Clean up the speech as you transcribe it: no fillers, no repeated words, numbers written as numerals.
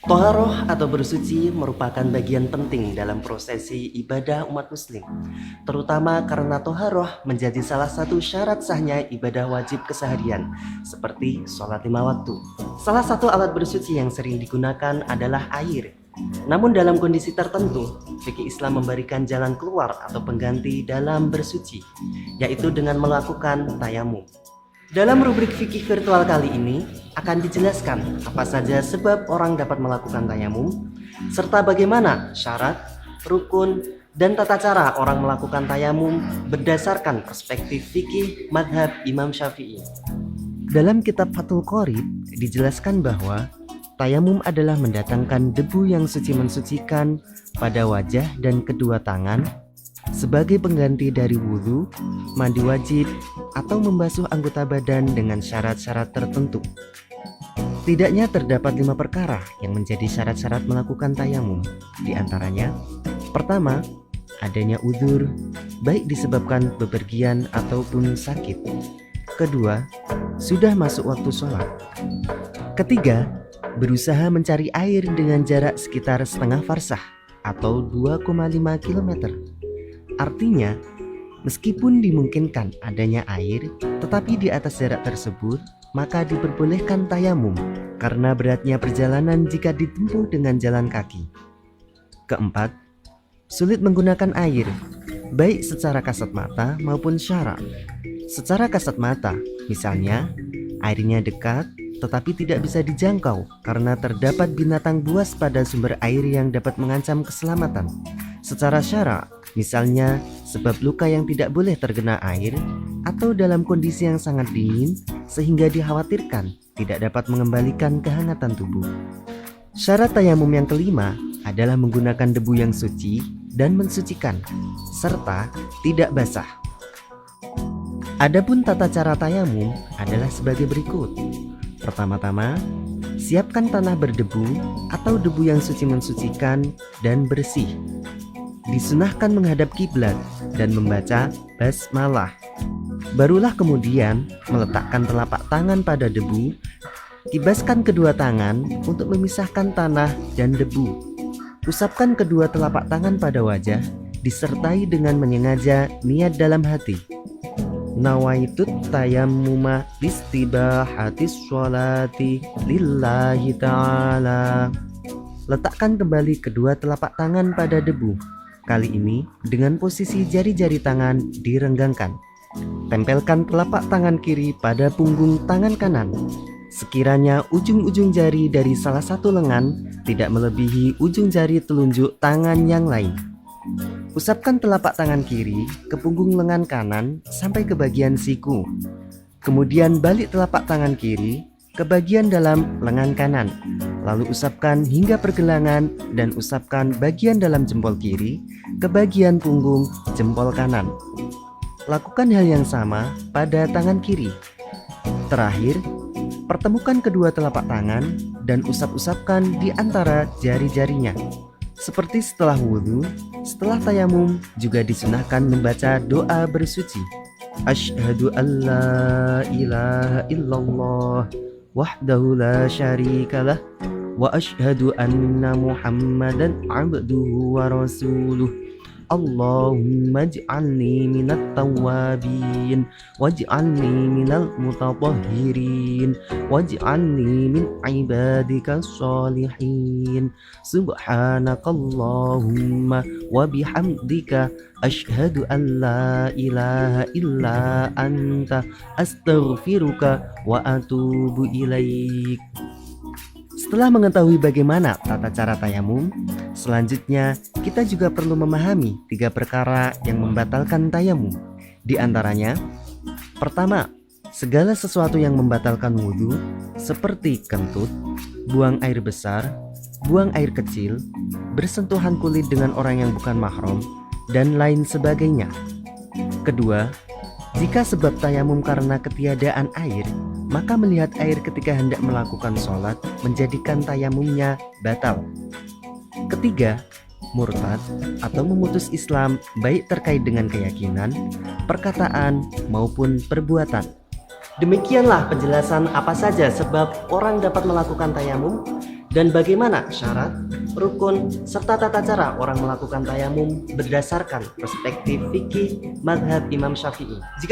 Toharoh atau bersuci merupakan bagian penting dalam prosesi ibadah umat muslim, terutama karena toharoh menjadi salah satu syarat sahnya ibadah wajib keseharian, seperti sholat 5 waktu. Salah satu alat bersuci yang sering digunakan adalah air. Namun dalam kondisi tertentu, fikih Islam memberikan jalan keluar atau pengganti dalam bersuci, yaitu dengan melakukan tayamum. Dalam rubrik fikih virtual kali ini akan dijelaskan apa saja sebab orang dapat melakukan tayamum, serta bagaimana syarat, rukun, dan tata cara orang melakukan tayamum berdasarkan perspektif fikih madhab Imam Syafi'i. Dalam kitab Fathul Qorib dijelaskan bahwa tayamum adalah mendatangkan debu yang suci mensucikan pada wajah dan kedua tangan sebagai pengganti dari wudhu, mandi wajib, atau membasuh anggota badan dengan syarat-syarat tertentu. Tidaknya terdapat 5 perkara yang menjadi syarat-syarat melakukan tayamum. Di antaranya, pertama, adanya udzur, baik disebabkan bepergian ataupun sakit. Kedua, sudah masuk waktu sholat. Ketiga, berusaha mencari air dengan jarak sekitar setengah farsah atau 2,5 km. Artinya, meskipun dimungkinkan adanya air, tetapi di atas jarak tersebut, maka diperbolehkan tayamum karena beratnya perjalanan jika ditempuh dengan jalan kaki. Keempat, sulit menggunakan air, baik secara kasat mata maupun syara. Secara kasat mata, misalnya, airnya dekat tetapi tidak bisa dijangkau karena terdapat binatang buas pada sumber air yang dapat mengancam keselamatan. Secara syara, misalnya sebab luka yang tidak boleh terkena air atau dalam kondisi yang sangat dingin sehingga dikhawatirkan tidak dapat mengembalikan kehangatan tubuh. Syarat tayamum yang kelima adalah menggunakan debu yang suci dan mensucikan serta tidak basah. Adapun tata cara tayamum adalah sebagai berikut. Pertama-tama, siapkan tanah berdebu atau debu yang suci mensucikan dan bersih. Disunahkan menghadap kiblat dan membaca basmalah. Barulah kemudian meletakkan telapak tangan pada debu, kibaskan kedua tangan untuk memisahkan tanah dan debu. Usapkan kedua telapak tangan pada wajah, disertai dengan menyengaja niat dalam hati. Nawaitut tayammuma listibahatis sholati lillahi ta'ala. Letakkan kembali kedua telapak tangan pada debu. Kali ini dengan posisi jari-jari tangan direnggangkan. Tempelkan telapak tangan kiri pada punggung tangan kanan. Sekiranya ujung-ujung jari dari salah satu lengan tidak melebihi ujung jari telunjuk tangan yang lain. Usapkan telapak tangan kiri ke punggung lengan kanan sampai ke bagian siku. Kemudian balik telapak tangan kiri ke bagian dalam lengan kanan. Lalu usapkan hingga pergelangan dan usapkan bagian dalam jempol kiri ke bagian punggung jempol kanan. Lakukan hal yang sama pada tangan kiri. Terakhir, pertemukan kedua telapak tangan dan usap-usapkan di antara jari-jarinya. Seperti setelah wudhu, setelah tayamum juga disunahkan membaca doa bersuci. Asyhadu an la ilaha illallah wahdahu la syarikalah wa asyhadu anna Muhammadan abduhu wa rasuluh. Allahumma ij'alni minat tawwabin waj'alni minal mutatahhirin waj'alni min ibadika sholihin. Subhanakallahumma wa bihamdika asyhadu an la ilaha illa anta astaghfiruka wa atubu ilaik. Setelah mengetahui bagaimana tata cara tayamum, selanjutnya kita juga perlu memahami 3 perkara yang membatalkan tayamum. Di antaranya, pertama, segala sesuatu yang membatalkan wudhu seperti kentut, buang air besar, buang air kecil, bersentuhan kulit dengan orang yang bukan mahram, dan lain sebagainya. Kedua, jika sebab tayamum karena ketiadaan air, maka melihat air ketika hendak melakukan sholat menjadikan tayamumnya batal. Ketiga, murtad, atau memutus Islam baik terkait dengan keyakinan, perkataan, maupun perbuatan. Demikianlah penjelasan apa saja sebab orang dapat melakukan tayamum dan bagaimana syarat, rukun, serta tata cara orang melakukan tayamum berdasarkan perspektif fikih mazhab Imam Syafi'i.